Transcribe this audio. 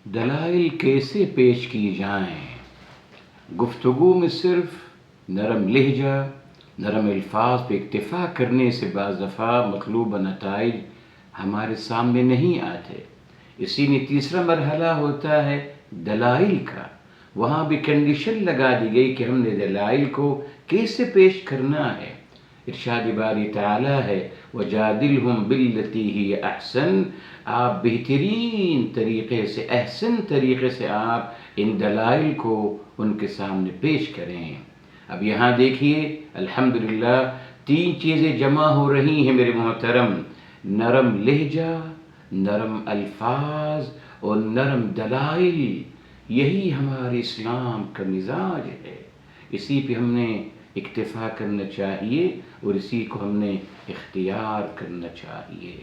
دلائل کیسے پیش کی جائیں؟ گفتگو میں صرف نرم لہجہ، نرم الفاظ پہ اکتفا کرنے سے بعض دفعہ مطلوبہ نتائج ہمارے سامنے نہیں آتے۔ اسی لیے تیسرا مرحلہ ہوتا ہے دلائل کا۔ وہاں بھی کنڈیشن لگا دی گئی کہ ہم نے دلائل کو کیسے پیش کرنا ہے۔ ارشاد باری تعالیٰ ہے وَجَادِلْهُمْ بِالَّتِي هِيَ أَحْسَنُ، آپ بہترین طریقے سے، احسن طریقے سے آپ ان دلائل کو ان کے سامنے پیش کریں۔ اب یہاں دیکھیے الحمدللہ 3 چیزیں جمع ہو رہی ہیں میرے محترم، نرم لہجہ، نرم الفاظ اور نرم دلائل۔ یہی ہمارے اسلام کا مزاج ہے، اسی پہ ہم نے اکتفا کرنا چاہیے اور اسی کو ہم نے اختیار کرنا چاہیے۔